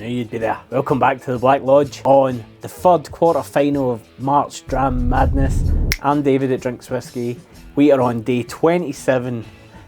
Knew you'd be there. Welcome back to the Black Lodge on the third quarter final of March Dram Madness. I'm David at Drinks Whiskey. We are on day 27.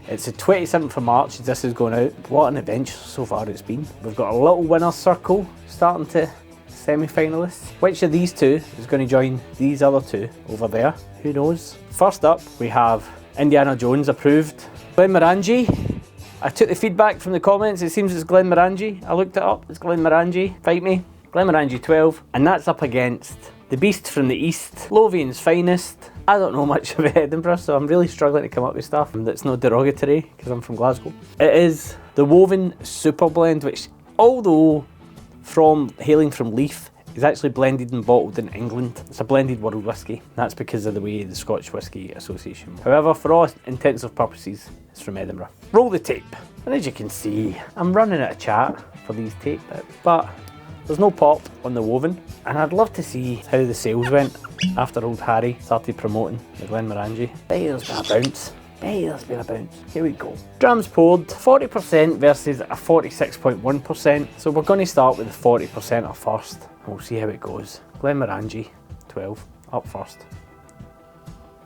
It's the 27th of March as this is going out. What an adventure so far it's been. We've got a little winner's circle starting to semi-finalists. Which of these two is going to join these other two over there? Who knows? First up, we have Indiana Jones approved Glenmorangie. I took the feedback from the comments. It seems it's Glenmorangie. I looked it up. It's Glenmorangie. Fight me. Glenmorangie 12. And that's up against the beast from the east, Lothian's finest. I don't know much about Edinburgh, so I'm really struggling to come up with stuff that's not derogatory because I'm from Glasgow. It is the Woven Superblend, which, although hailing from Leith, is actually blended and bottled in England. It's a blended world whisky. That's because of the way the Scotch Whisky Association. However, for all intents and purposes, it's from Edinburgh. Roll the tape. And as you can see, I'm running out of chat for these tape bits, but there's no pop on the Woven. And I'd love to see how the sales went after old Harry started promoting the Glenmorangie. Bet there's been a bounce. There's been a bounce. Here we go. Drams poured, 40% versus a 46.1%. So we're going to start with the 40% first. We'll see how it goes. Glenmorangie 12 up first.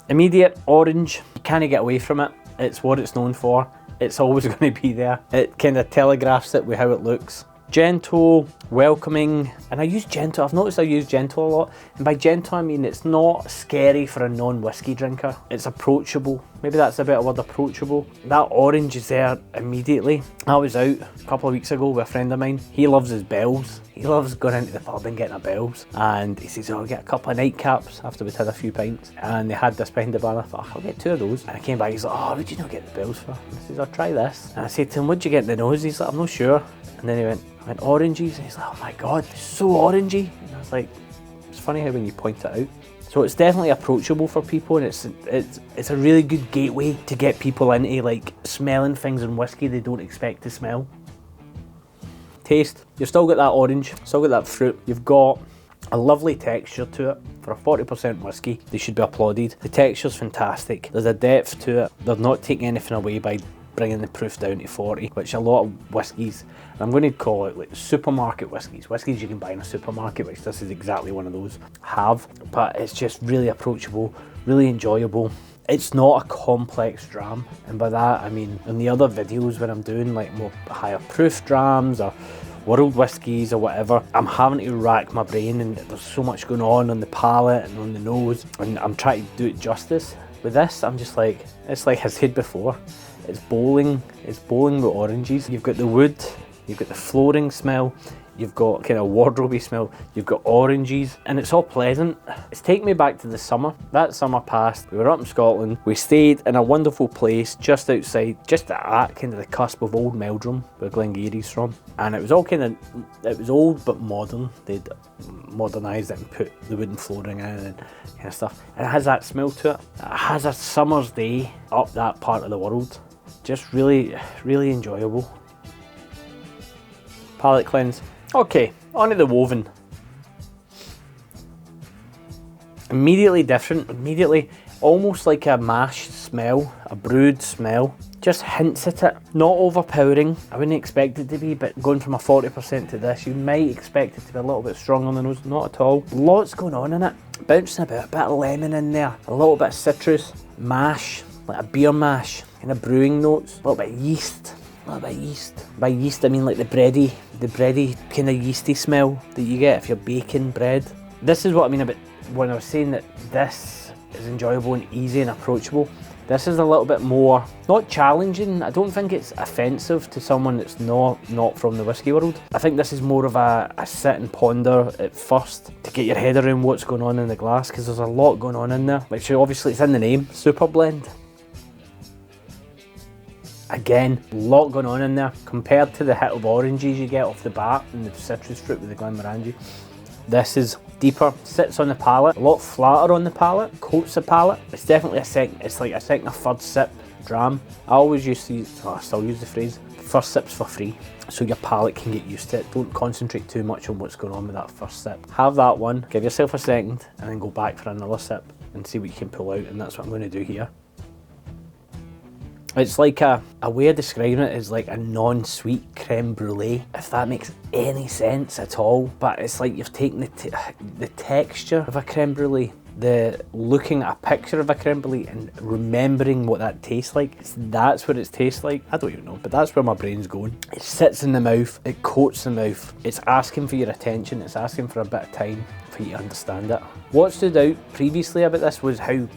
Immediate orange. You can't get away from it. It's what it's known for. It's always going to be there. It kind of telegraphs it with how it looks. Gentle, welcoming, and I use gentle. I've noticed I use gentle a lot, and by gentle I mean it's not scary for a non-whiskey drinker. It's approachable. Maybe that's a better word, approachable. That orange is there immediately. I was out a couple of weeks ago with a friend of mine. He loves his bells. He loves going into the pub and getting a bells, and he says, oh, I'll get a couple of nightcaps after we'd had a few pints, and they had this behind the bar. I thought, I'll get 2 of those. And I came back, he's like, oh, what'd you not get the bells for? And I says, I'll try this. And I said to him, what'd you get in the nose? He's like, I'm not sure. And then he went, I went oranges, and he's like, oh my god, it's so orangey. And I was like, it's funny how when you point it out. So it's definitely approachable for people, and it's a really good gateway to get people into like smelling things in whiskey they don't expect to smell. Taste, you've still got that orange, still got that fruit. You've got a lovely texture to it. For a 40% whiskey, they should be applauded. The texture's fantastic. There's a depth to it. They're not taking anything away by bringing the proof down to 40, which a lot of whiskies, I'm going to call it like supermarket whiskies you can buy in a supermarket, which this is exactly one of those, have. But it's just really approachable, really enjoyable. It's not a complex dram, and by that I mean in the other videos when I'm doing like more higher proof drams or world whiskies or whatever, I'm having to rack my brain, and there's so much going on the palate and on the nose, and I'm trying to do it justice. With this, I'm just like, it's like I said before, it's bowling with oranges. You've got the wood, you've got the flooring smell, you've got kind of wardrobe smell, you've got oranges, and it's all pleasant. It's taking me back to the summer. That summer passed, we were up in Scotland, we stayed in a wonderful place just outside, just at kind of the cusp of Old Meldrum, where Glengarry's from. And it was all kind of, it was old but modern. They'd modernised it and put the wooden flooring in and kind of stuff. And it has that smell to it. It has a summer's day up that part of the world. Just really, really enjoyable. Palate cleanse. Okay, onto the Woven. Immediately different, immediately almost like a mash smell, a brewed smell. Just hints at it, not overpowering. I wouldn't expect it to be, but going from a 40% to this, you might expect it to be a little bit strong on the nose, not at all. Lots going on in it, bouncing about, a bit of lemon in there, a little bit of citrus, mash, like a beer mash, kind of brewing notes, a little bit of yeast. By yeast I mean like the bready kind of yeasty smell that you get if you're baking bread. This is what I mean about when I was saying that this is enjoyable and easy and approachable. This is a little bit more, not challenging. I don't think it's offensive to someone that's not from the whiskey world. I think this is more of a sit and ponder at first to get your head around what's going on in the glass, because there's a lot going on in there, which obviously it's in the name, Superblend. Again, a lot going on in there compared to the hit of oranges you get off the bat and the citrus fruit with the Glenmorangie. This is deeper, sits on the palate, a lot flatter on the palate, coats the palate. It's definitely it's like a second or third sip dram. I always used to use, I still use the phrase, first sip's for free, so your palate can get used to it. Don't concentrate too much on what's going on with that first sip. Have that one, give yourself a second, and then go back for another sip and see what you can pull out, and that's what I'm going to do here. It's like a way of describing it is like a non-sweet creme brulee, if that makes any sense at all. But it's like you've taken the texture of a creme brulee, looking at a picture of a creme brulee and remembering what that tastes like. That's what it tastes like. I don't even know, but that's where my brain's going. It sits in the mouth, it coats the mouth, it's asking for your attention, it's asking for a bit of time for you to understand it. What stood out previously about this was how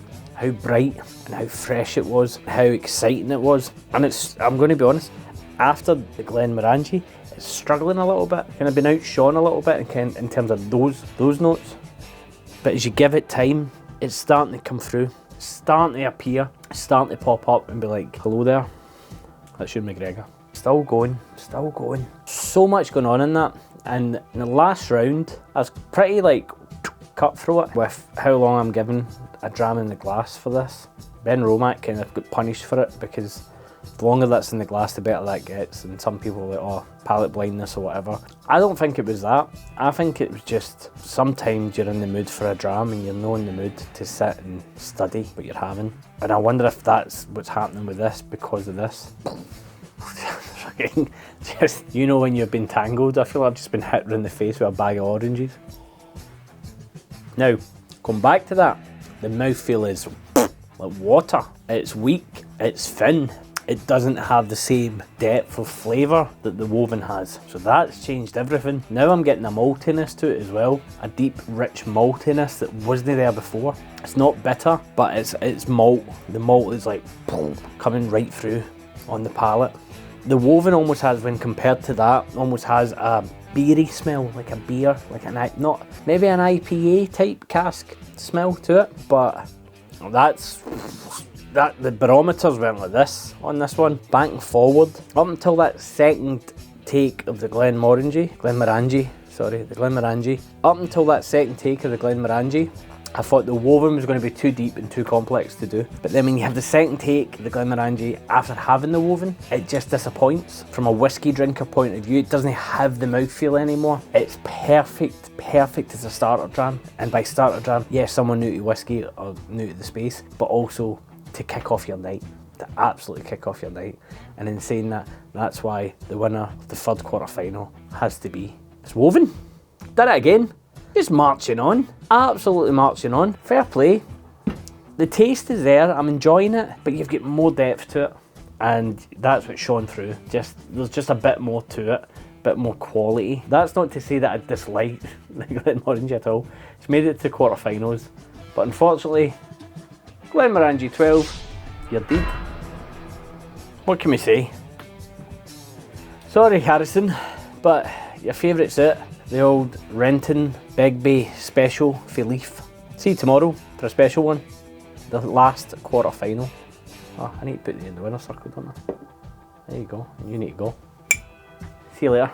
bright and how fresh it was, how exciting it was. And I'm going to be honest, after the Glenmorangie, it's struggling a little bit, kind of been outshone a little bit in terms of those notes. But as you give it time, it's starting to come through, it's starting to appear, it's starting to pop up and be like, hello there, that's Ewan McGregor. Still going, still going. So much going on in that. And in the last round, I was pretty like cutthroat with how long I'm giving a dram in the glass for this. Ben Romack kind of got punished for it because the longer that's in the glass, the better that gets. And some people are like, oh, palate blindness or whatever. I don't think it was that. I think it was just sometimes you're in the mood for a dram and you're not in the mood to sit and study what you're having. And I wonder if that's what's happening with this because of this. Just, you know, when you've been tangled, I feel I've just been hit in the face with a bag of oranges. Now, going back to that, the mouthfeel is like water. It's weak, it's thin, it doesn't have the same depth of flavour that the woven has. So that's changed everything. Now I'm getting a maltiness to it as well, a deep, rich maltiness that wasn't there before. It's not bitter, but it's malt. The malt is like coming right through on the palate. The woven almost has, when compared to that, almost has a beery smell, like a beer, like not maybe an IPA type cask smell to it, but the barometers went like this on this one, back and forward, up until that second take of the Glenmorangie, up until that second take of the Glenmorangie, I thought the woven was going to be too deep and too complex to do. But then when you have the second take, the Glenmorangie, after having the woven, it just disappoints. From a whiskey drinker point of view, it doesn't have the mouthfeel anymore. It's perfect as a starter dram. And by starter dram, yes, someone new to whiskey or new to the space, but also to kick off your night, to absolutely kick off your night. And in saying that, that's why the winner of the third quarter final has to be, it's woven. Did it again. Just marching on, absolutely marching on. Fair play. The taste is there, I'm enjoying it, but you've got more depth to it, and that's what shone through. There's just a bit more to it, a bit more quality. That's not to say that I dislike the Glenmorangie at all. It's made it to quarterfinals, but unfortunately, Glenmorangie 12, you're dead. What can we say? Sorry, Harrison, but your favourite's it. The old Renton Begbie special for Leith. See you tomorrow for a special one. The last quarter final. Oh, I need to put you in the winner's circle, don't I? There you go. You need to go. See you later.